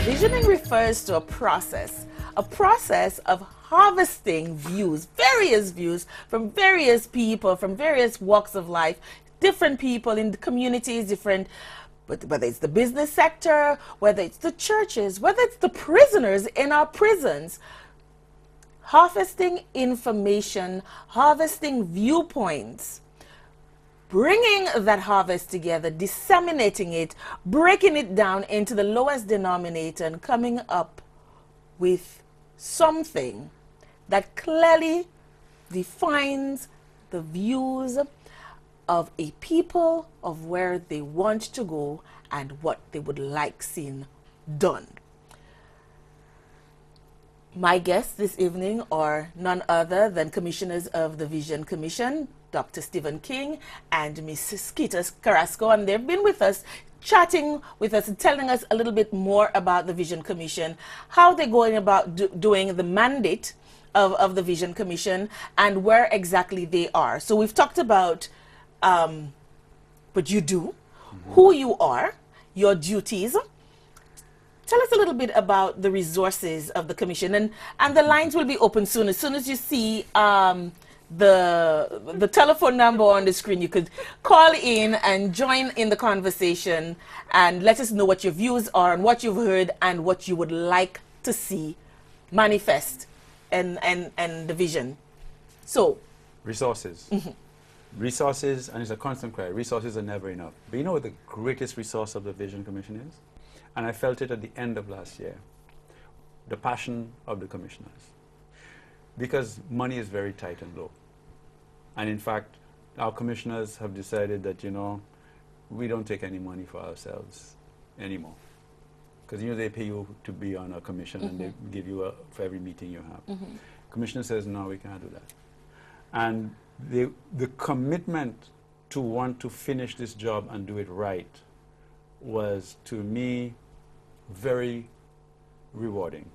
Visioning refers to a process of harvesting views, various views from various people, from various walks of life, different people in the communities, whether it's the business sector, whether it's the churches, whether it's the prisoners in our prisons. Harvesting information, harvesting viewpoints, bringing that harvest together, disseminating it, breaking it down into the lowest denominator, and coming up with something that clearly defines the views of a people, of where they want to go and what they would like seen done. My guests this evening are none other than Commissioners of the Vision Commission, Dr. Stephen King and Ms. Skeeter Carrasco, and they've been with us, chatting with us and telling us a little bit more about the Vision Commission, how they're going about doing the mandate of the Vision Commission, and where exactly they are. So we've talked about what you do, who you are, your duties. Tell us a little bit about the resources of the commission, and the lines will be open soon. As soon as you see the telephone number on the screen, you could call in and join in the conversation and let us know what your views are and what you've heard and what you would like to see manifest and the vision. So resources. Resources, and it's a constant cry. Resources are never enough. But you know what the greatest resource of the Vision Commission is? And I felt it at the end of last year. The passion of the commissioners. Because money is very tight and low. And in fact, our commissioners have decided that, you know, we don't take any money for ourselves anymore. Because, you know, they pay you to be on a commission and they give you for every meeting you have. Commissioner says, no, we can't do that. And the commitment to want to finish this job and do it right was, to me, very rewarding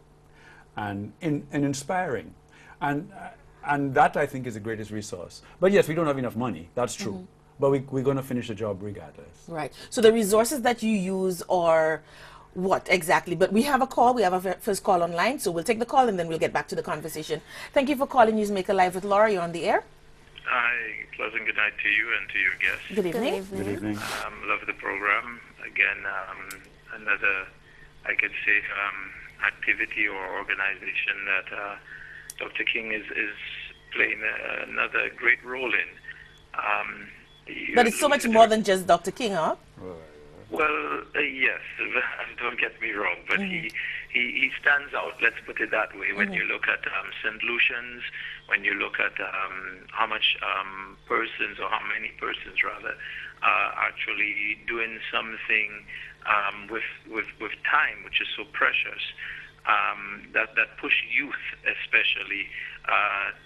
and inspiring. And that, I think, is the greatest resource. But yes, we don't have enough money. That's true. But we're going to finish the job regardless. Right. So the resources that you use are what exactly? But we have a call. We have a first call online. So we'll take the call and then we'll get back to the conversation. Thank you for calling NewsMaker Live with Laura. You're on the air. Hi. Pleasant good night to you and to your guests. Good evening. Good evening. Love the program. Again, another, I could say, activity or organization that Dr. King is playing another great role in. But it's so much more than just Dr. King, huh? Well, yes, don't get me wrong, but he stands out, let's put it that way. When you look at St. Lucian's, when you look at how much persons, or how many persons rather, are actually doing something with time, which is so precious, that push youth especially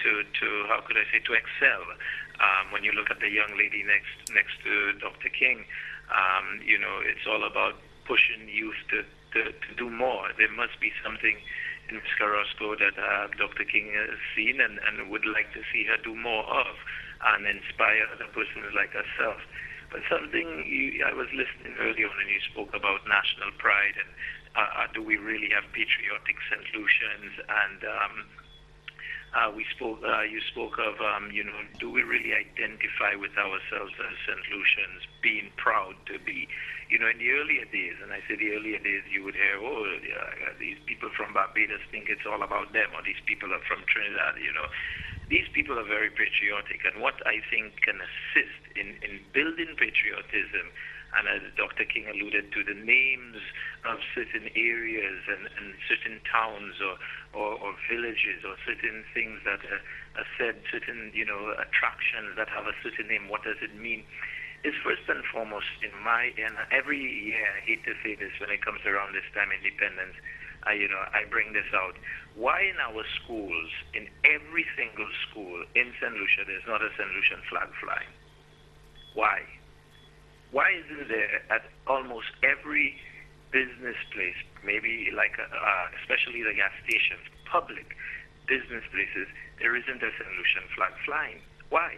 to how could I say, to excel. When you look at the young lady next to Dr. King, you know, it's all about pushing youth to do more. There must be something in Ms. Carrasco that Dr. King has seen and would like to see her do more of, and inspire other persons like herself. But something, I was listening earlier when you spoke about national pride and do we really have patriotic St. Lucians, and you spoke of, you know, do we really identify with ourselves as St. Lucians, being proud to be, you know, in the earlier days, and I say the earlier days, you would hear, oh, these people from Barbados think it's all about them, or these people are from Trinidad, you know. These people are very patriotic, and what I think can assist in building patriotism, and as Dr. King alluded to, the names of certain areas and certain towns or villages, or certain things that are said, certain, you know, attractions that have a certain name, what does it mean? Is first and foremost, and every year, I hate to say this when it comes around this time, independence, you know, I bring this out. Why in our schools, in every single school in St. Lucia, there's not a St. Lucian flag flying? Why? Why isn't there at almost every business place, maybe like, especially the gas stations, public business places, there isn't a St. Lucian flag flying? Why?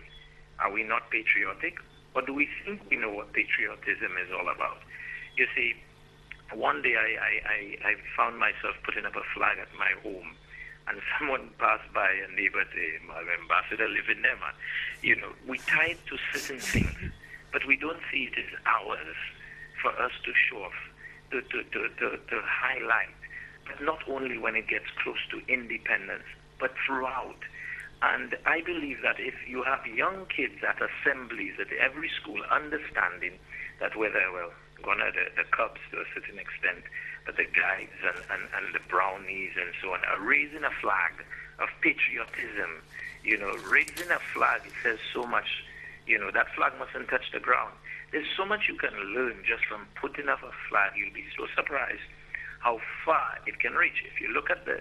Are we not patriotic? Or do we think we know what patriotism is all about? You see, one day I found myself putting up a flag at my home, and someone passed by, a neighbor, my ambassador living there, man. You know, we tied to certain things, but we don't see it as ours for us to show off, to highlight, but not only when it gets close to independence, but throughout. And I believe that if you have young kids at assemblies at every school understanding that whether, well, gonna the Cubs to a certain extent, but the guides and the brownies and so on are raising a flag of patriotism. You know, raising a flag, it says so much. You know, that flag mustn't touch the ground. There's so much you can learn just from putting up a flag. You'll be so surprised how far it can reach. If you look at the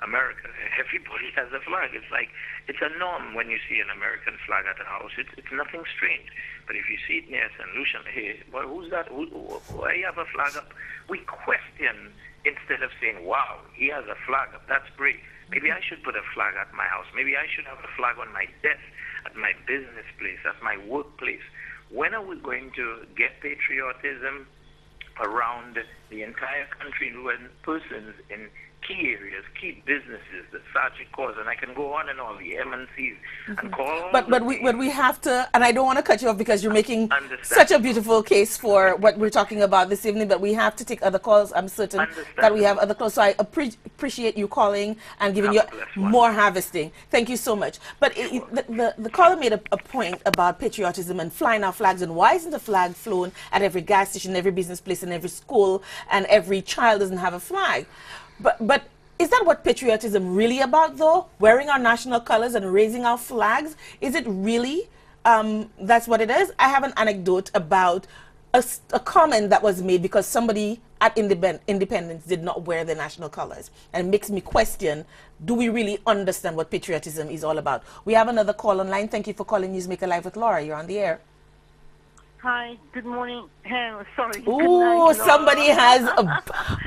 America, everybody has a flag. It's like, it's a norm when you see an American flag at a house. It's nothing strange. But if you see it near St. Lucia, hey, well, who's that? Why you have a flag up? We question instead of saying, wow, he has a flag up. That's great. Maybe I should put a flag at my house. Maybe I should have a flag on my desk, at my business place, at my workplace. When are we going to get patriotism around the entire country when persons in key areas, key businesses, the tragic cause, and I can go on and all the MNCs and call. But we have to, and I don't want to cut you off because you're making such a beautiful case for what we're talking about this evening. But we have to take other calls. I'm certain that we have other calls. So I appreciate you calling and giving you more harvesting. Thank you so much. But the caller made a point about patriotism and flying our flags, and why isn't the flag flown at every gas station, every business place, and every school, and every child doesn't have a flag? But is that what patriotism really about, though? Wearing our national colors and raising our flags? Is it really that's what it is? I have an anecdote about a comment that was made because somebody at Independence did not wear their national colors. And it makes me question, do we really understand what patriotism is all about? We have another call online. Thank you for calling Newsmaker Live with Laura. You're on the air. Hi, good morning. Sorry. Ooh, somebody has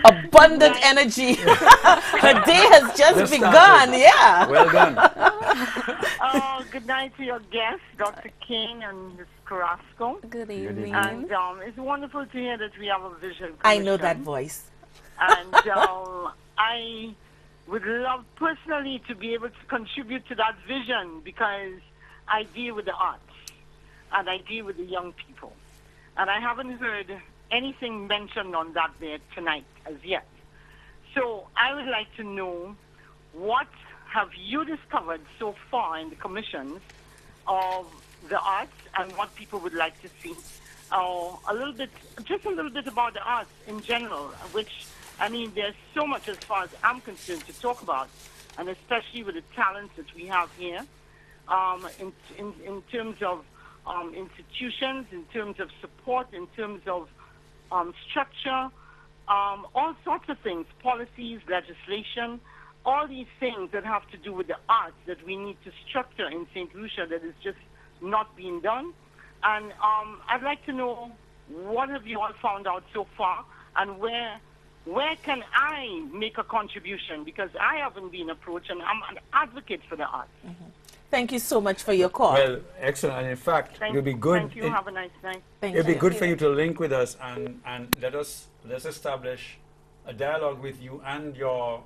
abundant energy. Her day has just begun. Yeah. Well done. Good night to your guests, Dr. King and Ms. Carrasco. Good evening. And it's wonderful to hear that we have a vision commission. I know that voice. And I would love personally to be able to contribute to that vision because I deal with the arts. And I deal with the young people. And I haven't heard anything mentioned on that there tonight as yet. So I would like to know, what have you discovered so far in the commissions of the arts and what people would like to see? Just a little bit about the arts in general, which, I mean, there's so much as far as I'm concerned to talk about, and especially with the talents that we have here, in terms of institutions, in terms of support, in terms of structure, all sorts of things, policies, legislation, all these things that have to do with the arts that we need to structure in St. Lucia that is just not being done. And I'd like to know, what have you all found out so far, and where can I make a contribution? Because I haven't been approached, and I'm an advocate for the arts. Mm-hmm. Thank you so much for your call. Well, excellent. And in fact, it would be good. Thank you. Have a nice night. It would be good for you to link with us and let's establish a dialogue with you and your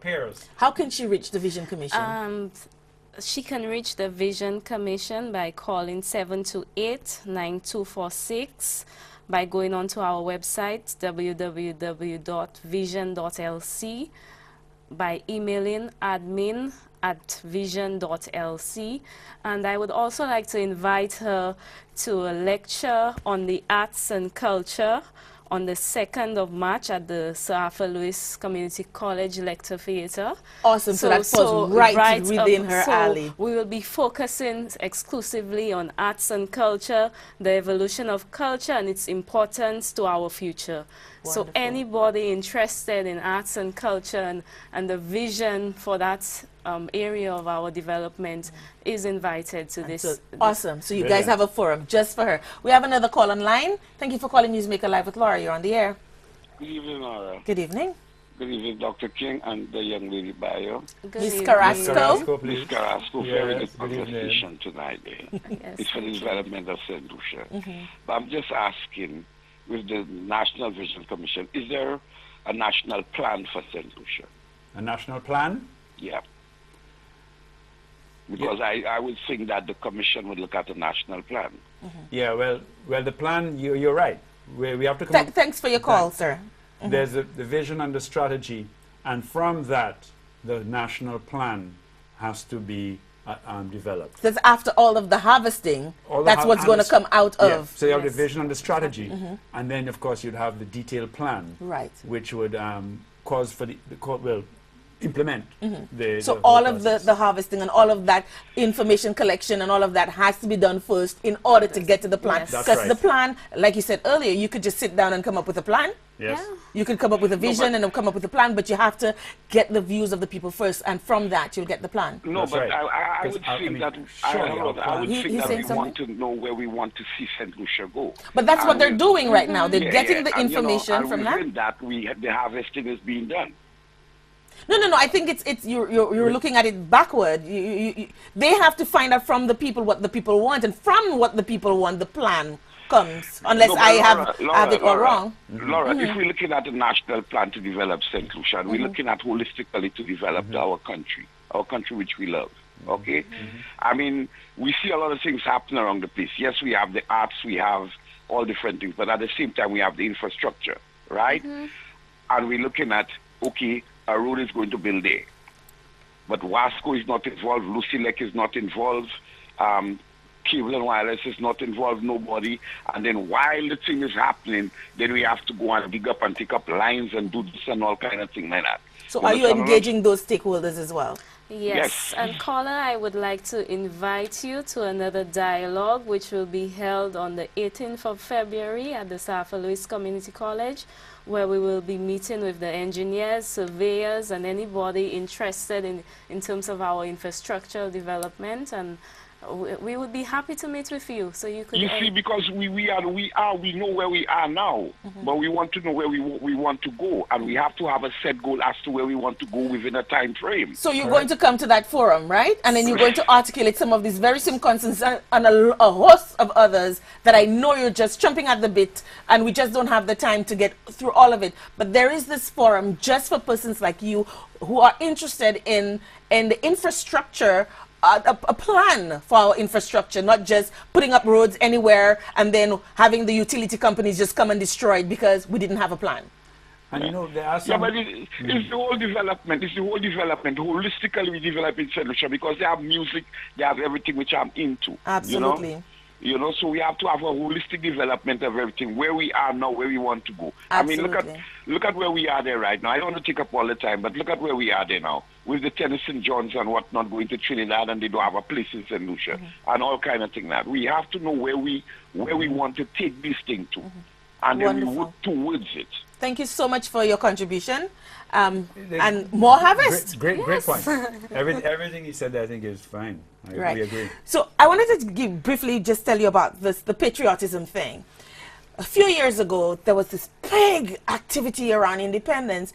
peers. How can she reach the Vision Commission? She can reach the Vision Commission by calling 728-9246, by going onto our website, www.vision.lc, by emailing admin@vision.lc. And I would also like to invite her to a lecture on the arts and culture on the 2nd of March at the Sir Arthur Lewis Community College Lecture Theatre. Awesome, so that falls right within her alley. We will be focusing exclusively on arts and culture, the evolution of culture and its importance to our future. Wonderful. So anybody interested in arts and culture and the vision for that area of our development is invited to this. Awesome. So you guys have a forum just for her. We have another call online. Thank you for calling Newsmaker Live with Laura. You're on the air. Good evening, Laura. Good evening. Good evening, Dr. King and the young lady bio. Ms. Carrasco. Ms. Carrasco, very good conversation tonight. Yes, it's for the development of St. Lucia. But I'm just asking, with the National Vision Commission, is there a national plan for St. Lucia? A national plan? Yeah. Because I would think that the commission would look at a national plan. Yeah, well, the plan, you're right. We have to come up. Thanks for your call, sir. There's the vision and the strategy, and from that, the national plan has to be developed. Because after all of the harvesting, All the that's what's going to come out Yeah. of. So you have the vision and the strategy, and then of course you'd have the detailed plan, Right. which would cause for the court will implement the. So the all whole of process. the harvesting and all of that information collection and all of that has to be done first in order to get to the plan. Yes. That's Because right. the plan, like you said earlier, you could just sit down and come up with a plan. Yes. Yeah. You could come up with a vision and come up with a plan, but you have to get the views of the people first, and from that you'll get the plan. No, That's but right. I 'Cause would I think mean, that surely I our would plan- think He's that saying we want something? to know where we want to see St. Lucia go. But that's what And they're we- doing right now. They're Yeah, getting yeah, the and, you know, information and from that. within that the harvesting is being done. No. I think it's you're looking at it backward. They have to find out from the people what the people want, and from what the people want, the plan comes. Unless No, but I Laura, have it all Laura, wrong. Laura, if we're looking at a national plan to develop St. Lucia, we're looking at holistically to develop our country which we love. Okay? I mean, we see a lot of things happening around the place. Yes, we have the arts, we have all different things, but at the same time, we have the infrastructure, right? And we're looking at, okay, a road is going to build there. But Wasco is not involved, Lucilec is not involved, Cable and Wireless is not involved, nobody. And then while the thing is happening, then we have to go and dig up and take up lines and do this and all kind of thing like that. So are you understand what I'm engaging those stakeholders as well? Yes, and caller, I would like to invite you to another dialogue which will be held on the 18th of February at the Sarah Lewis Community College, where we will be meeting with the engineers, surveyors, and anybody interested in terms of our infrastructure development, and we would be happy to meet with you, so you could. You see, because we know where we are now, but we want to know where we want to go, and we have to have a set goal as to where we want to go within a time frame. So you're going to come to that forum, right? And then you're going to articulate some of these very same concerns and a host of others that I know you're just chomping at the bit, and we just don't have the time to get through all of it. But there is this forum just for persons like you who are interested in the infrastructure. A plan for our infrastructure, not just putting up roads anywhere and then having the utility companies just come and destroy it because we didn't have a plan. And you know, there are Yeah, some. but it's the whole development. It's the whole development. Holistically, we develop in St. Lucia because they have music, they have everything which I'm into. Absolutely. You know, so we have to have a holistic development of everything, where we are now, where we want to go. I mean, look at where we are there right now. I don't want to take up all the time, but look at where we are there now. With the Tennyson Johns and whatnot going to Trinidad, and they don't have a place in St. Lucia, and all kind of thing. That we have to know where we want to take this thing to, and then we work towards it. Thank you so much for your contribution, and more harvest. Great point. Everything he said, I think, is fine. We agree. So I wanted to briefly just tell you about the patriotism thing. A few years ago, there was this big activity around independence,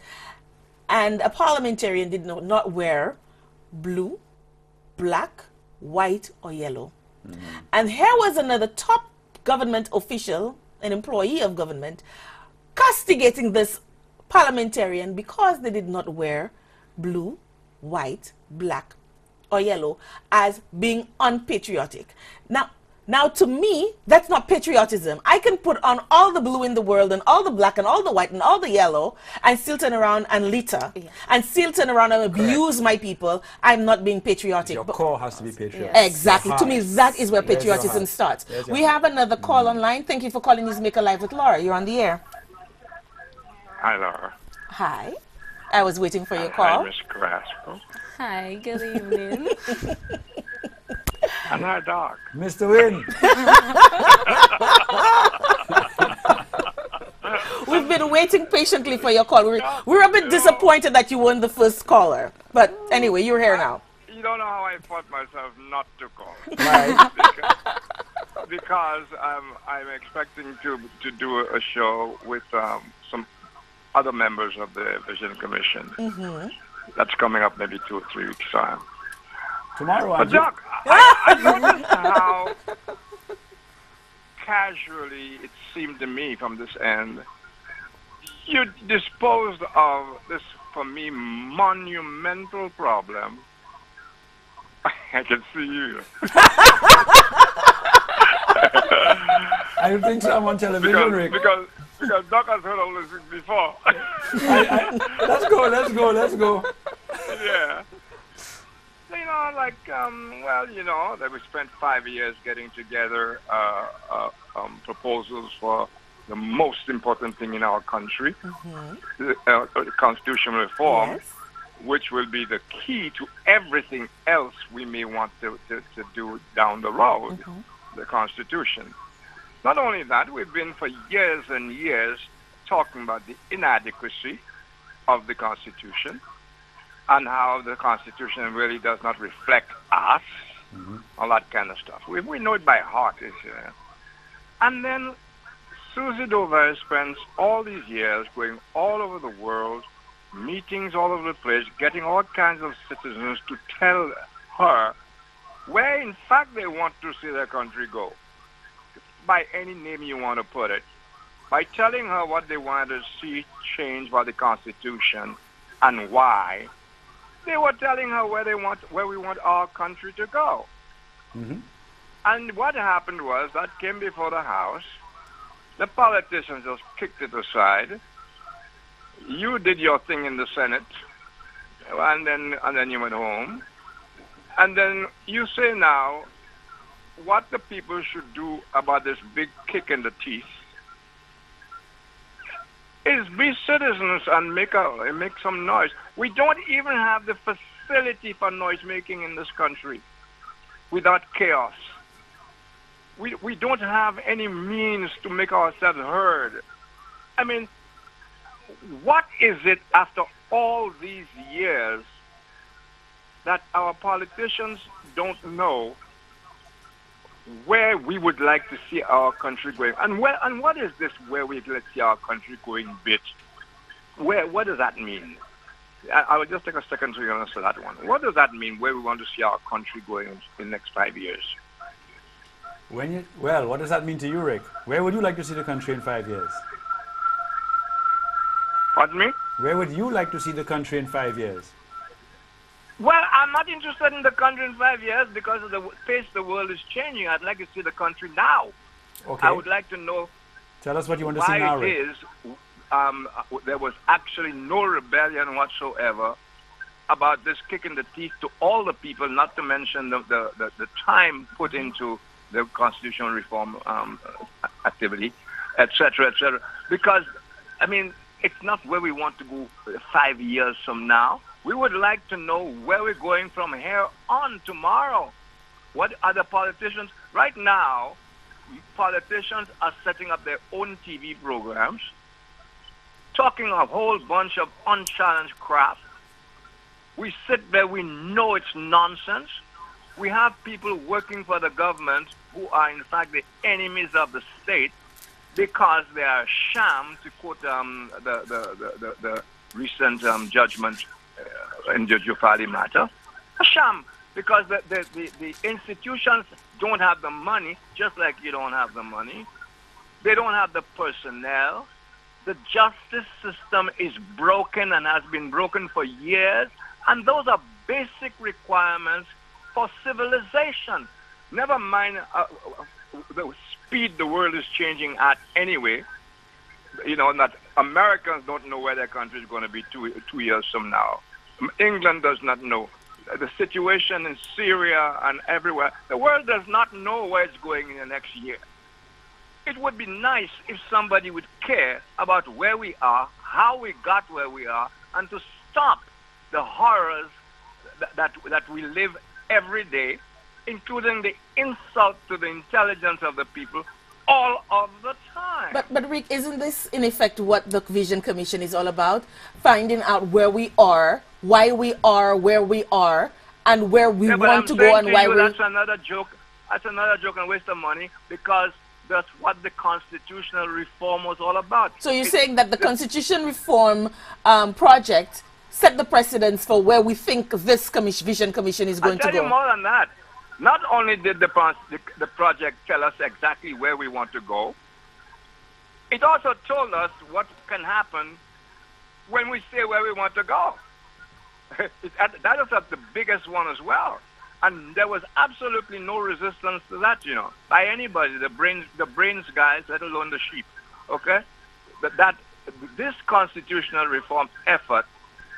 and a parliamentarian did not wear blue, black, white, or yellow. And here was another top government official, an employee of government, castigating this parliamentarian because they did not wear blue, white, black, or yellow as being unpatriotic. Now to me, that's not patriotism. I can put on all the blue in the world and all the black and all the white and all the yellow and still turn around and litter and still turn around and abuse my people. I'm not being patriotic. Your core has to be patriotic. Exactly. To me, that is where patriotism starts. We have another call online. Thank you for calling NewsMakerLive with Laura. You're on the air. Hi, Laura. Hi. I was waiting for your Hi, call. Miss Carrasco. Hi, good evening. And hi, Doc. Mr. Wynn. We've been waiting patiently for your call. We're a bit disappointed that you weren't the first caller. But anyway, you're here now. You don't know how I fought myself not to call. Right. because I'm expecting to do a show with some other members of the Vision Commission. That's coming up maybe 2 or 3 weeks' time. Tomorrow, But Doc, I noticed casually, it seemed to me from this end, you disposed of this, for me, monumental problem. I can see you. I don't think so. I'm on television, Rick. Because Doc has heard all this before. Let's go. Yeah. So, you know, like, well, you know, that we spent 5 years getting together proposals for the most important thing in our country, the constitutional reform, Yes. which will be the key to everything else we may want to do down the road, the Constitution. Not only that, we've been for years and years talking about the inadequacy of the Constitution and how the Constitution really does not reflect us, all that kind of stuff. We know it by heart. And then Susie Dover spends all these years going all over the world, meetings all over the place, getting all kinds of citizens to tell her where, in fact, they want to see their country go, by any name you want to put it, by telling her what they want to see change by the Constitution and why. They were telling her where we want our country to go. And what happened was that came before the House. The politicians just kicked it aside. You did your thing in the Senate, and then you went home. And then you say now what the people should do about this big kick in the teeth is be citizens and make some noise. We don't even have the facility for noise making in this country without chaos. We don't have any means to make ourselves heard. I mean, what is it after all these years that our politicians don't know where we would like to see our country going? And what is this where we'd like to see our country going bit? What does that mean? I will just take a second to answer that one. What does that mean, where we want to see our country going in the next 5 years? Well, what does that mean to you, Rick? Where would you like to see the country in 5 years? Pardon me? Where would you like to see the country in 5 years? Well, I'm not interested in the country in 5 years because of the pace the world is changing. I'd like to see the country now. Okay. I would like to know. Tell us what you want to see now, why it Rick. is there was actually no rebellion whatsoever about this kick in the teeth to all the people, not to mention the time put into the constitutional reform activity, etc., etc. Because, I mean, it's not where we want to go 5 years from now. We would like to know where we're going from here on tomorrow. What are the politicians? Right now, politicians are setting up their own TV programs, talking a whole bunch of unchallenged crap. We sit there, we know it's nonsense. We have people working for the government who are in fact the enemies of the state because they are a sham, to quote the recent judgment in the Jufali matter. A sham, because the institutions don't have the money, just like you don't have the money. They don't have the personnel. The justice system is broken and has been broken for years, and those are basic requirements for civilization. Never mind the speed the world is changing at anyway. You know, that Americans don't know where their country is going to be two years from now. England does not know. The situation in Syria and everywhere, the world does not know where it's going in the next year. It would be nice if somebody would care about where we are, how we got where we are, and to stop the horrors that we live every day, including the insult to the intelligence of the people all of the time. But Rick, isn't this in effect what the Vision Commission is all about? Finding out where we are, why we are where we are, and where we want to go and why we... That's another joke. That's another joke and waste of money, because that's what the constitutional reform was all about. So you're saying that the constitution reform project set the precedence for where we think this Vision Commission is going to go? I'll tell you more than that. not only did the project tell us exactly where we want to go, it also told us what can happen when we stay where we want to go. That is the biggest one as well. And there was absolutely no resistance to that, by anybody, the brains guys, let alone the sheep. Okay? That this constitutional reform effort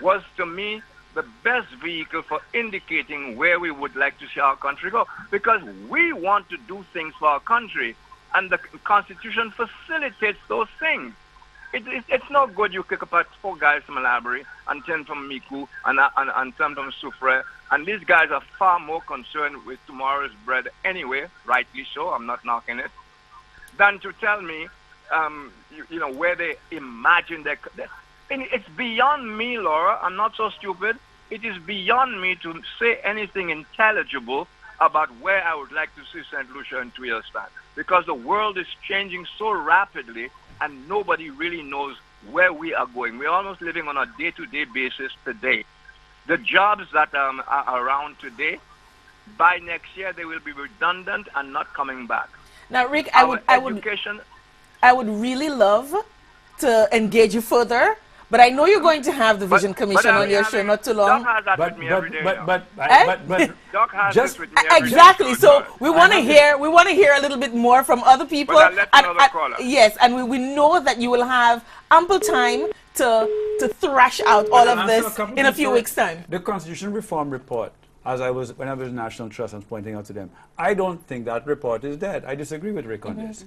was, to me, the best vehicle for indicating where we would like to see our country go. Because we want to do things for our country, and the Constitution facilitates those things. It's no good you kick up 4 guys from Malabry and 10 from Miku and 10 from Soufrière. And these guys are far more concerned with tomorrow's bread anyway, rightly so, I'm not knocking it, than to tell me, where they imagine their... It's beyond me, Laura. I'm not so stupid. It is beyond me to say anything intelligible about where I would like to see St. Lucia in 2 years' time. Because the world is changing so rapidly, and nobody really knows where we are going. We're almost living on a day-to-day basis today. The jobs that are around today, by next year, they will be redundant and not coming back. Now, Rick, I would really love to engage you further, but I know you're going to have the Vision Commission on your show not too long. Doc has that with me every day. Doc has just this with me every day. Exactly. So we want to hear a little bit more from other people. But I'll let another caller. Yes, and we know that you will have ample time to thrash out all of this in a few weeks' time. The Constitution Reform Report, when I was in National Trust, I was pointing out to them, I don't think that report is dead. I disagree with Rick on this.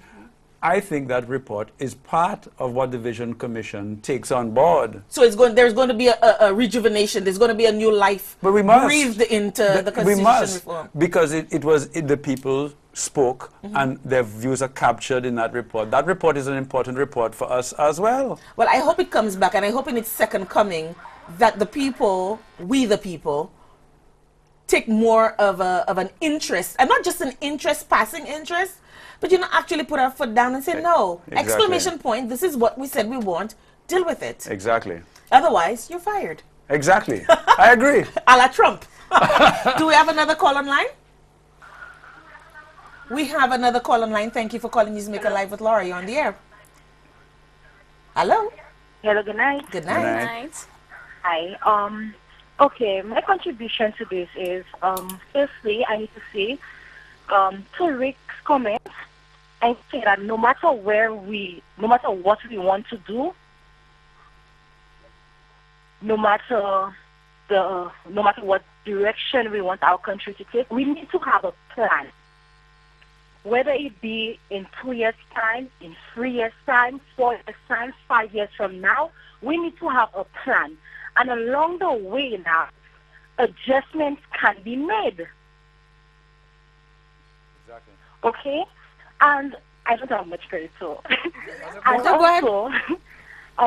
I think that report is part of what the Vision Commission takes on board. So there's going to be a rejuvenation. There's going to be a new life breathed into the Constitution reform. Because the people spoke and their views are captured in that report. That report is an important report for us as well. Well, I hope it comes back, and I hope in its second coming that the people, we the people, take more of an interest, and not just an interest, passing interest, but actually put our foot down and say, no, exclamation point, this is what we said we want, deal with it. Exactly. Otherwise, you're fired. Exactly. I agree. A la Trump. Do we have another call online? We have another call online. Thank you for calling NewsMakerLive with Laura. You're on the air. Hello. Hello, good night. Good night. Good night. Hi. Okay, my contribution to this is, firstly, I need to say, to Rick's comments, I say that no matter what we want to do, no matter what direction we want our country to take, we need to have a plan. Whether it be in 2 years' time, in 3 years' time, 4 years' time, 5 years from now, we need to have a plan. And along the way now, adjustments can be made. Exactly. Okay? And I don't have much credit, so. And So go ahead. also,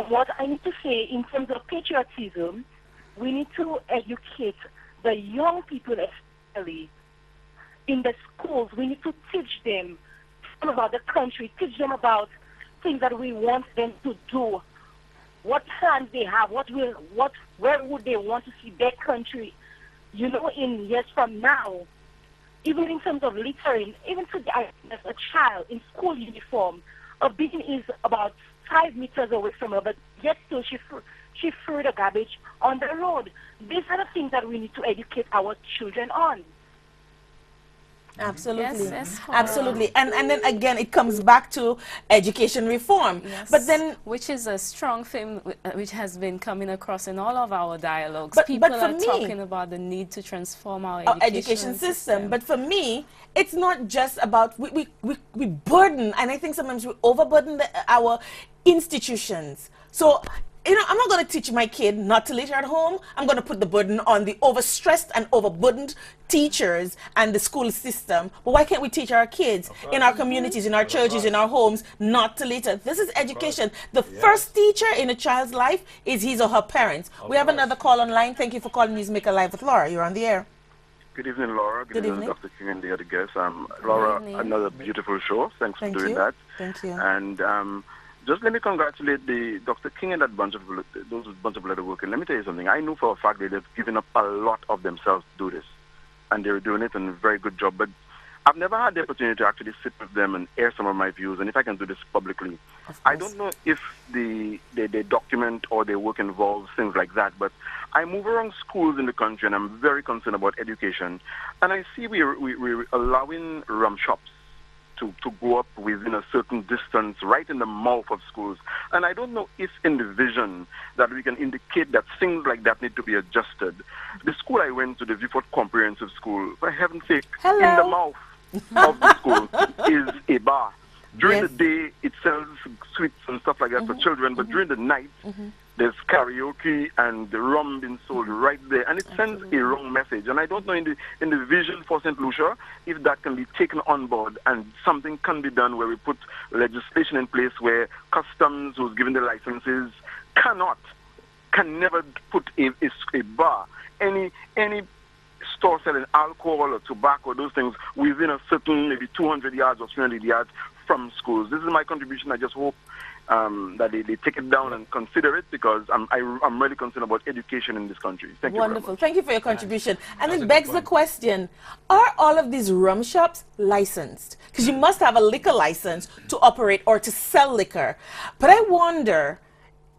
what I need to say in terms of patriotism, we need to educate the young people especially in the schools. We need to teach them about the country, teach them about things that we want them to do, what plans they have, where would they want to see their country, in years from now. Even in terms of littering, even today, as a child in school uniform, a bin is about 5 meters away from her, but yet still she threw the garbage on the road. These are the things that we need to educate our children on. Absolutely. Yes, absolutely. And then again, it comes back to education reform. Yes. But then, which is a strong theme which has been coming across in all of our dialogues. But People for are me, talking about the need to transform our education system. But for me, it's not just about, we burden, and I think sometimes we overburden our institutions. So, I'm not going to teach my kid not to litter at home. I'm going to put the burden on the overstressed and overburdened teachers and the school system. But why can't we teach our kids in our communities, in our churches, in our homes, not to litter? This is education. The first teacher in a child's life is his or her parents. We have another call online. Thank you for calling NewsMakerLive with Laura. You're on the air. Good evening, Laura. Good evening. Dr. King and the other guests. Laura, another beautiful show. Thanks for doing that. Thank you. And just let me congratulate Dr. King and those bunch of letter workers. Let me tell you something. I know for a fact that they've given up a lot of themselves to do this. and they're doing it, and a very good job. But I've never had the opportunity to actually sit with them and air some of my views, and if I can do this publicly. I don't know if the document or their work involves things like that, but I move around schools in the country, and I'm very concerned about education. And I see we're allowing rum shops to go up within a certain distance right in the mouth of schools. And I don't know if in the vision that we can indicate that things like that need to be adjusted. The school I went to, the Viewfort Comprehensive School, for heaven's sake, in the mouth of the school is a bar. During the day, it sells sweets and stuff like that for children, but during the night, there's karaoke and the rum being sold right there, and it sends a wrong message. And I don't know in the vision for St. Lucia if that can be taken on board and something can be done where we put legislation in place where customs, who's given the licenses, can never put a bar, any store selling alcohol or tobacco, those things, within a certain maybe 200 yards or 300 yards from schools. This is my contribution. I just hope that they take it down and consider it, because I'm really concerned about education in this country. Thank you. Wonderful. Thank you for your contribution. And it begs the question, are all of these rum shops licensed? Because you must have a liquor license to operate or to sell liquor. But I wonder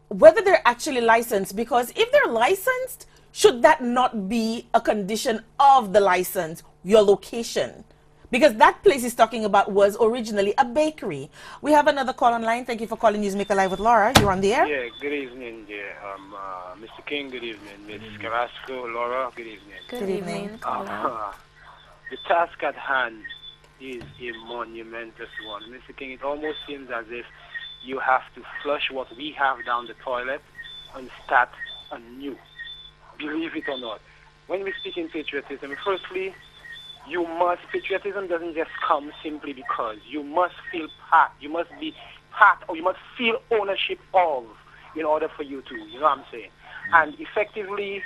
whether they're actually licensed, because if they're licensed, should that not be a condition of the license, your location? Because that place he's talking about was originally a bakery. We have another call online. Thank you for calling Newsmaker Live with Laura. You're on the air. Yeah, good evening, dear. Mr. King, good evening. Ms. Carrasco, Laura, good evening. Good evening. The task at hand is a monumentous one. Mr. King, it almost seems as if you have to flush what we have down the toilet and start anew. Believe it or not. When we speak in patriotism, firstly, patriotism doesn't just come simply because. You must feel part. You must be part, or you must feel ownership of, in order for you to, you know what I'm saying? And effectively,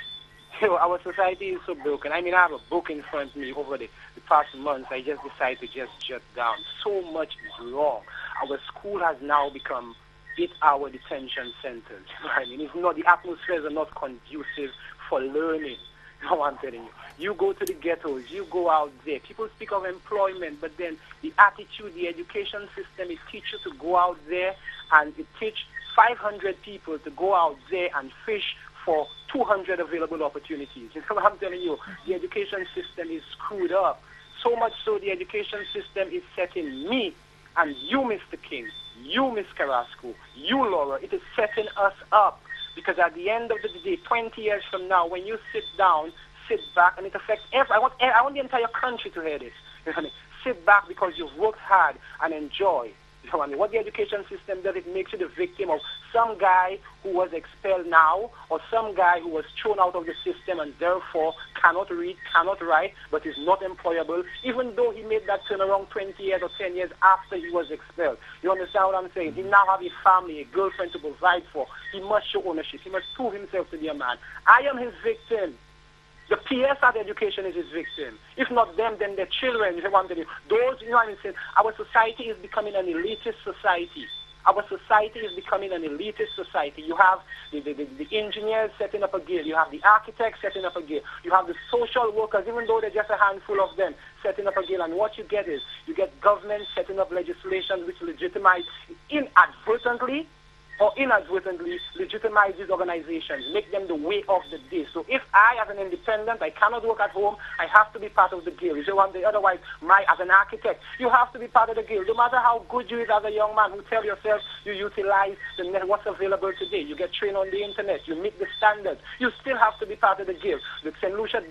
our society is so broken. I mean, I have a book in front of me over the past months. I just decided to just jot down. So much is wrong. Our school has now become 8-hour detention centers. I mean, it's not, the atmospheres are not conducive for learning. You know what I'm telling you? You go to the ghettos, you go out there. People speak of employment, but then the attitude, the education system, it teaches you to go out there, and it teaches 500 people to go out there and fish for 200 available opportunities. You know what I'm telling you? The education system is screwed up. So much so the education system is setting me and you, Mr. King, you, Ms. Carrasco, you, Laura, it is setting us up. Because at the end of the day, 20 years from now, when you sit down, sit back, and it affects I want the entire country to hear this. You know what I mean? Sit back because you've worked hard and enjoy. You know what I mean? What the education system does, it makes you the victim of some guy who was expelled now, or some guy who was thrown out of the system and therefore cannot read, cannot write, but is not employable, even though he made that turnaround 20 years or 10 years after he was expelled. You understand what I'm saying? He now has a family, a girlfriend to provide for. He must show ownership. He must prove himself to be a man. I am his victim. The PS at education is his victim. If not them, then their children. You know what I'm telling you? Those, you know what I'm saying? Our society is becoming an elitist society. Our society is becoming an elitist society. You have the engineers setting up a guild. You have the architects setting up a guild. You have the social workers, even though they're just a handful of them, setting up a guild. And what you get is, you get government setting up legislation which legitimize inadvertently or inadvertently legitimize these organizations, make them the way of the day. So if I, as an independent, I cannot work at home, I have to be part of the guild. Otherwise, as an architect, you have to be part of the guild. No matter how good you is as a young man who tell yourself you utilize what's available today. You get trained on the internet. You meet the standards. You still have to be part of the guild. The St. Lucia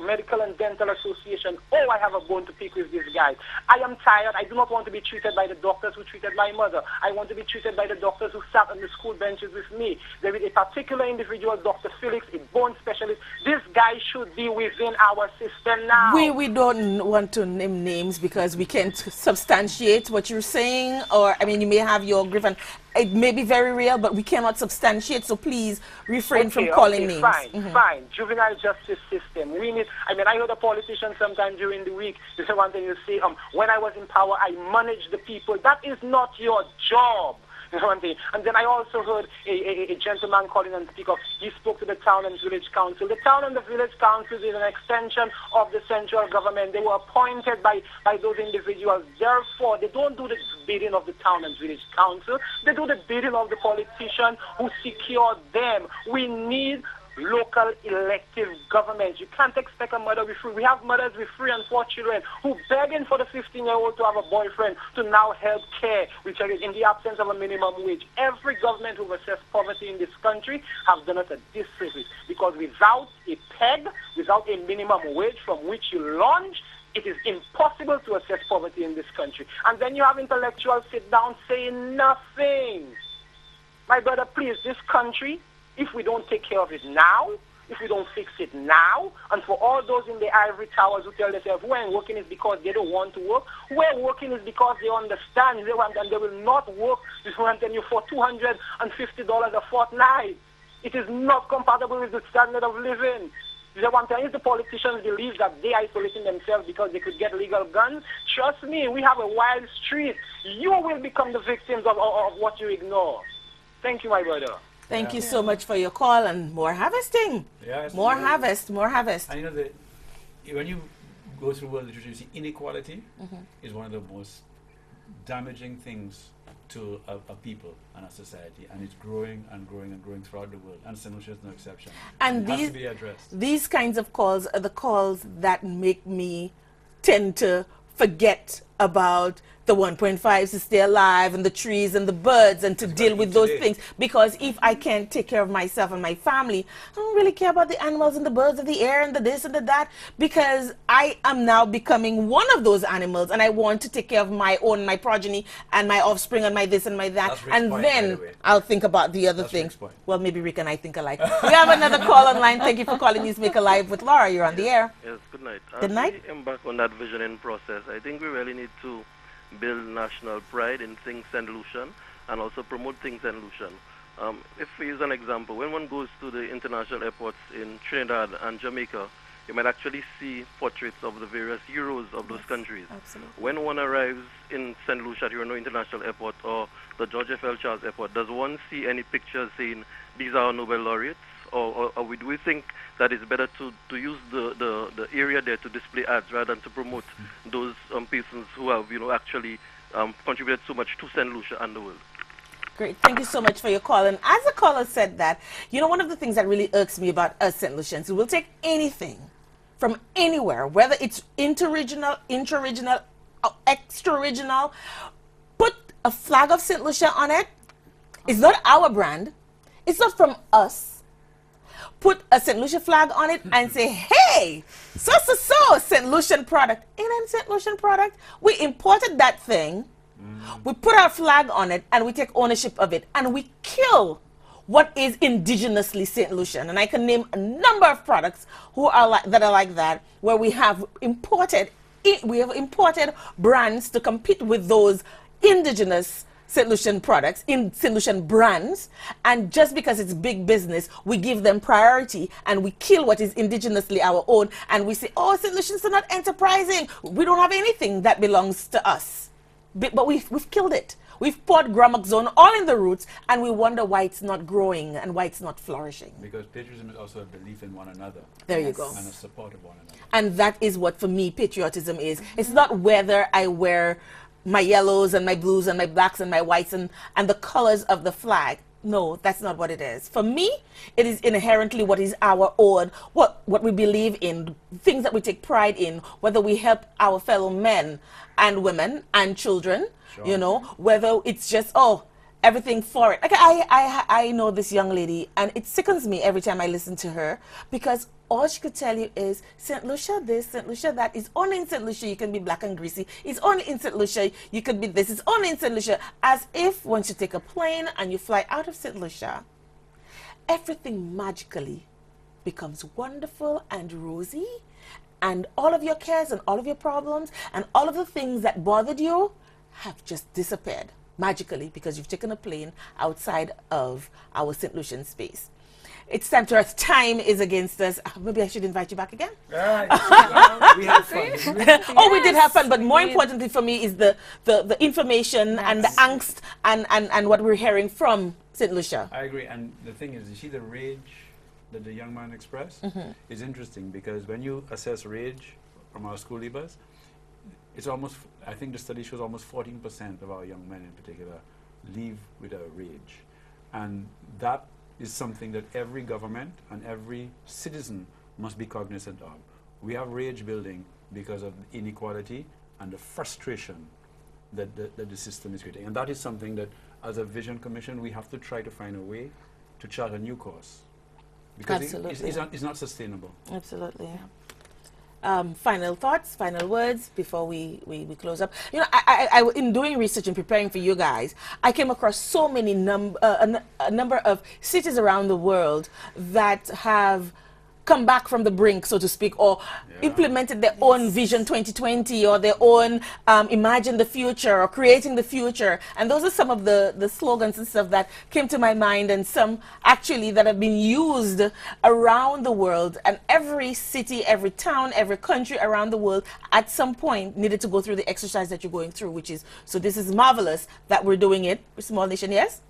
Medical and Dental Association. Oh, I have a bone to pick with these guys. I am tired. I do not want to be treated by the doctors who treated my mother. I want to be treated by the doctors who sat on the school benches with me. There is a particular individual, Dr. Felix, a bone specialist. This guy should be within our system now. We don't want to name names because we can't substantiate what you're saying, or I mean, you may have your grievance. It may be very real, but we cannot substantiate, so please refrain from calling names. Fine. Juvenile justice system. We need, I heard a politician sometime during the week, you say one thing, you say, when I was in power, I managed the people. That is not your job. You know what I'm saying? And then I also heard a gentleman calling and speak of, he spoke to the town and village council. The town and the village council is an extension of the central government. They were appointed by those individuals. Therefore, they don't do the bidding of the town and village council. They do the bidding of the politician who secured them. We need local elective governments. You can't expect a mother with three. We have mothers with 3 and 4 children who begging for the 15-year-old to have a boyfriend to now help care, which is in the absence of a minimum wage. Every government who assessed poverty in this country have done us a disservice, because without a peg, without a minimum wage from which you launch, it is impossible to assess poverty in this country. And then you have intellectuals sit down saying nothing. My brother, please, this country, if we don't take care of it now, if we don't fix it now, and for all those in the ivory towers who tell themselves who ain't working is because they don't want to work, who ain't working is because they understand they want, and they will not work you for $250 a fortnight. It is not compatible with the standard of living. If the politicians believe that they are isolating themselves because they could get legal guns, trust me, we have a wild street. You will become the victims of what you ignore. Thank you, my brother. Thank you so much for your call, and more harvesting. Yes, more harvest, more harvest. And you know, when you go through world literature, you see inequality is one of the most damaging things to a people and a society, and it's growing and growing and growing throughout the world, and St. Lucia is no exception. And it has to be addressed. These kinds of calls are the calls that make me tend to forget about the 1.5s to stay alive, and the trees and the birds, and to deal with those things. Because if I can't take care of myself and my family, I don't really care about the animals and the birds of the air and the this and the that, because I am now becoming one of those animals, and I want to take care of my own, my progeny, and my offspring, and my this and my that. And then I'll think about the other things. Well, maybe Rick and I think alike. We have another call online. Thank you for calling NewsMakerLive with Laura. You're on the air. Yes, good night. Good night. We embark on that visioning process, I think we really need to build national pride in Think St. Lucian, and also promote Think St. Lucian. If we use an example, when one goes to the international airports in Trinidad and Jamaica, you might actually see portraits of the various heroes of those countries. Absolutely. When one arrives in St. Lucia at Hirano International Airport or the George F. L. Charles Airport, does one see any pictures saying these are our Nobel laureates? Or do we think that it's better to use the area there to display ads rather than to promote those persons who have actually contributed so much to St. Lucia and the world? Great. Thank you so much for your call. And as the caller said that, one of the things that really irks me about us St. Lucians, we'll take anything from anywhere, whether it's interregional, intra-regional, extra-regional, put a flag of St. Lucia on it. It's not our brand. It's not from us. Put a St. Lucia flag on it and say, hey, so, St. Lucian product. It ain't St. Lucian product. We imported that thing. We put our flag on it, and we take ownership of it, and we kill what is indigenously St. Lucian. And I can name a number of products that are like that, where we have imported brands to compete with those indigenous St. Lucian products, in St. Lucian brands, and just because it's big business, we give them priority and we kill what is indigenously our own, and we say, oh, St. Lucians are not enterprising. We don't have anything that belongs to us. But we've killed it. We've poured Gramoxone all in the roots, and we wonder why it's not growing and why it's not flourishing. Because patriotism is also a belief in one another. There you go. And a support of one another. And that is what, for me, patriotism is. It's not whether I wear my yellows and my blues and my blacks and my whites and the colors of the flag. No, that's not what it is. For me, it is inherently what is our own, what we believe in, things that we take pride in, whether we help our fellow men and women and children, whether it's just, everything for it. Like I know this young lady, and it sickens me every time I listen to her, because all she could tell you is St. Lucia this, St. Lucia that. It's only in St. Lucia you can be black and greasy. It's only in St. Lucia you could be this. It's only in St. Lucia. As if once you take a plane and you fly out of St. Lucia, everything magically becomes wonderful and rosy, and all of your cares and all of your problems and all of the things that bothered you have just disappeared magically because you've taken a plane outside of our St. Lucian space. time is against us. Maybe I should invite you back again. We had fun. Oh, we did have fun, but more importantly for me is the information and the angst and what we're hearing from St. Lucia. I agree, and the thing is, you see the rage that the young man expressed is interesting, because when you assess rage from our school leavers, it's almost, I think the study shows almost 14% of our young men in particular leave with a rage. And that is something that every government and every citizen must be cognizant of. We have rage building because of inequality and the frustration that the system is creating. And that is something that, as a Vision Commission, we have to try to find a way to chart a new course. Because it's not sustainable. Absolutely. Final thoughts, final words before we close up. You know, I in doing research and preparing for you guys, I came across so many a number of cities around the world that have come back from the brink, so to speak, or implemented their own Vision 2020 or their own Imagine the Future or Creating the Future. And those are some of the slogans and stuff that came to my mind, and some actually that have been used around the world. And every city, every town, every country around the world at some point needed to go through the exercise that you're going through, which is, so this is marvelous that we're doing it. Small Nation, yes?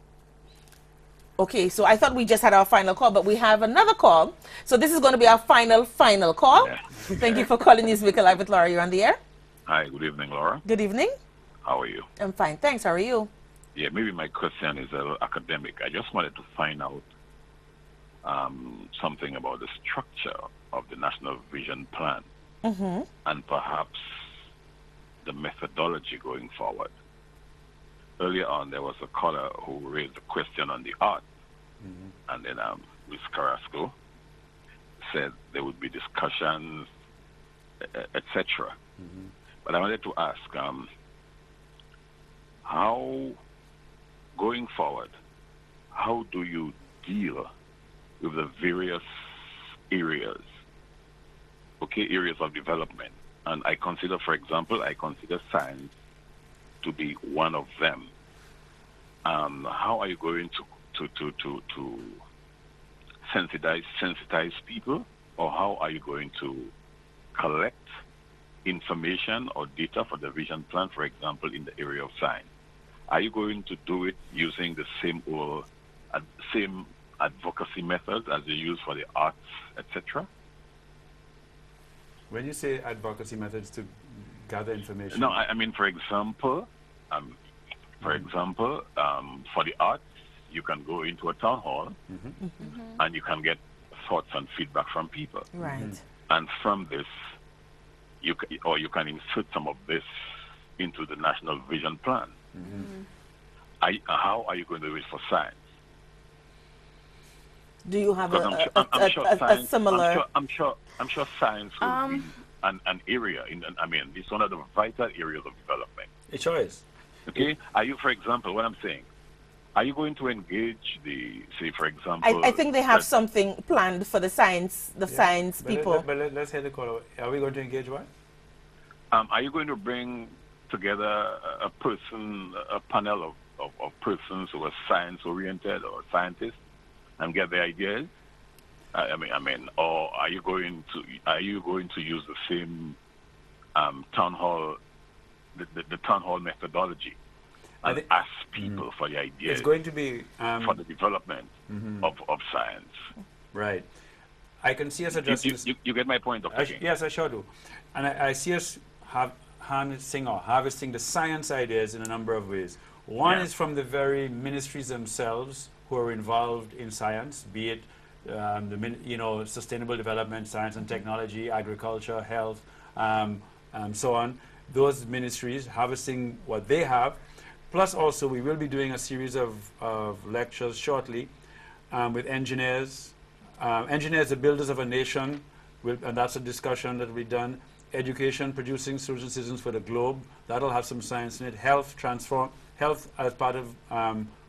Okay, so I thought we just had our final call, but we have another call. So this is going to be our final call. Yeah. Thank you for calling NewsMakerLive with Laura. You're on the air. Hi, good evening, Laura. Good evening. How are you? I'm fine, thanks. How are you? Yeah, maybe my question is a little academic. I just wanted to find out something about the structure of the National Vision Plan and perhaps the methodology going forward. Earlier on, there was a caller who raised a question on the art, and then Ms. Carrasco said there would be discussions, etc. But I wanted to ask, how, going forward, how do you deal with the various areas, areas of development? And I consider, for example, science to be one of them. How are you going to sensitize people, or how are you going to collect information or data for the vision plan, for example, in the area of science? Are you going to do it using the same advocacy methods as you use for the arts, etc.? When you say advocacy methods to gather information? No, I mean, for example, for the arts, you can go into a town hall and you can get thoughts and feedback from people. Right. And from this, you can insert some of this into the National Vision Plan. How are you going to do it for science? Do you have a similar? I'm sure science will be an area. It's one of the vital areas of development. It sure is. Okay. Are you, for example, what I'm saying? Are you going to engage for example? I think they have something planned for the science people. But let's hear the call. Are we going to engage what? Are you going to bring together a panel of persons who are science-oriented or scientists and get their ideas? Or are you going to use the same town hall, the town hall methodology, and ask people for the ideas? It's going to be for the development of science. Right. I can see us addressing. You get my point of thinking. Yes, I sure do. And I see us harvesting the science ideas in a number of ways. One is from the very ministries themselves who are involved in science, be it sustainable development, science and technology, agriculture, health, so on. Those ministries harvesting what they have. Plus also we will be doing a series of lectures shortly with engineers. Engineers, the builders of a nation, and that's a discussion that will be done. Education, producing citizens for the globe. That'll have some science in it. Health as part of,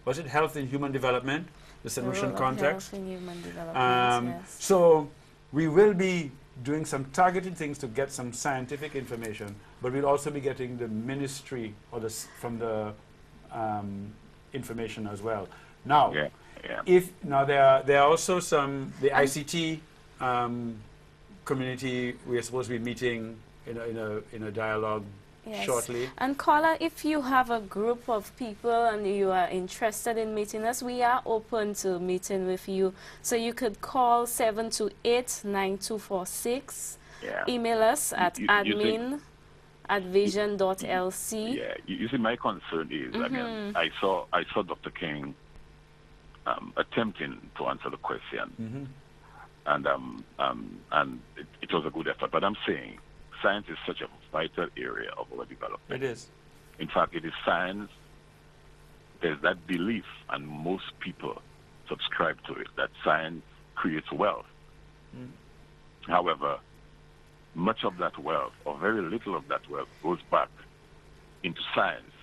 was it health in human development? The solution context. Health in human development, yes. So we will be doing some targeted things to get some scientific information, but we'll also be getting the ministry or from the information as well. Now, If now there are also some the ICT community. We are supposed to be meeting in a dialogue shortly. And caller, if you have a group of people and you are interested in meeting us, we are open to meeting with you. So you could call 728-9246. Email us at admin@vision.lc. Yeah, you see, my concern is, I mean, I saw Dr. King attempting to answer the question, and it was a good effort. But I'm saying, science is such a vital area of our development. It is. In fact, it is science. There's that belief, and most people subscribe to it, that science creates wealth. However, much of that wealth, or very little of that wealth, goes back into science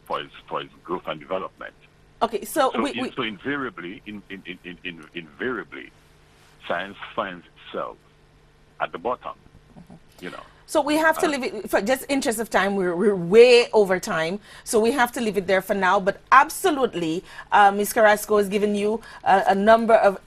for its growth and development. Okay, so invariably, invariably, science finds itself at the bottom. You know. So we have to leave it, for just interest of time, we're way over time, so we have to leave it there for now. But absolutely, Ms. Carrasco has given you a number of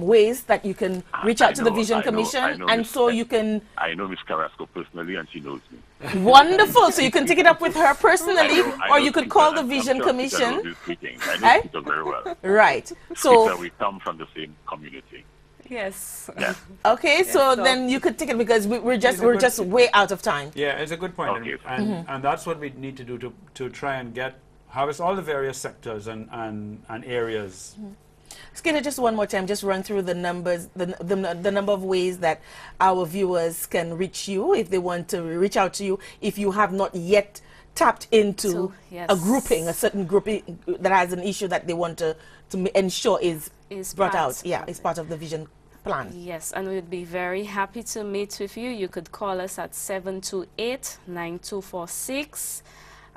ways that you can reach out to the Vision Commission, and so you can... I know Ms. Carrasco personally, and she knows me. Wonderful. So you can take it up with her personally, or you could call the Vision Commission. I know Peter very well. Right. So Peter, we come from the same community. Yes. Yeah. Okay, so then you could take it, because we're just way out of time. Yeah, it's a good point, Okay. and that's what we need to do to try and harvest all the various sectors and areas. Skinner, just one more time, just run through the numbers, the number of ways that our viewers can reach you if they want to reach out to you, if you have not yet tapped into a certain grouping that has an issue that they want to ensure is brought out. Yeah, it's part of the vision plan. Yes, and we'd be very happy to meet with you. You could call us at 728-9246.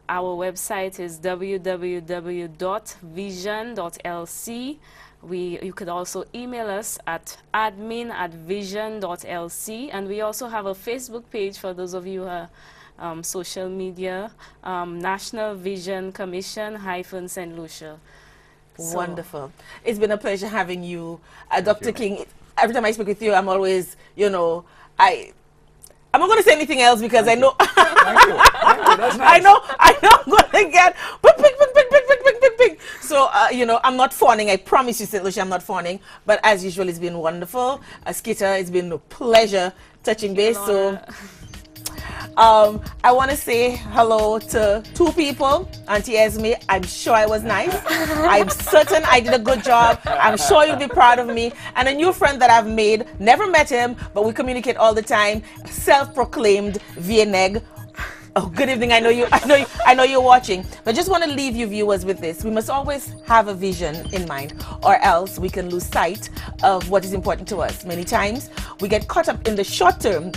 Our website is www.vision.lc. You could also email us at admin@vision.lc, and we also have a Facebook page for those of you who are social media, National Vision Commission St. Lucia. Wonderful. It's been a pleasure having you, Dr. King. Every time I speak with you, I'm always, I'm not going to say anything else, because I know, That's nice. I know I'm going to get big. So, I'm not fawning. I promise you, St. Lucia, I'm not fawning. But as usual, it's been wonderful. Skitter, it's been a pleasure touching base. So, I want to say hello to two people. Auntie Esme, I'm sure I was nice. I'm certain I did a good job. I'm sure you'll be proud of me. And a new friend that I've made, never met him, but we communicate all the time, self-proclaimed Vieneg. Oh, good evening. I know you're watching. But just want to leave you viewers with this. We must always have a vision in mind, or else we can lose sight of what is important to us. Many times we get caught up in the short term,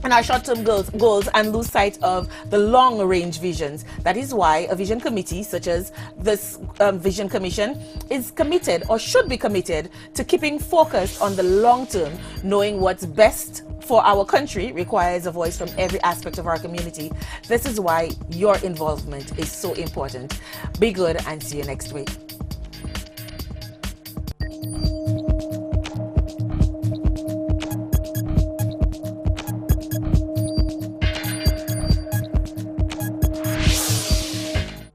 and our short-term goals, and lose sight of the long-range visions. That is why a vision committee, such as this Vision Commission, is committed, or should be committed, to keeping focused on the long term. Knowing what's best for our country requires a voice from every aspect of our community. This is why your involvement is so important. Be good, and see you next week.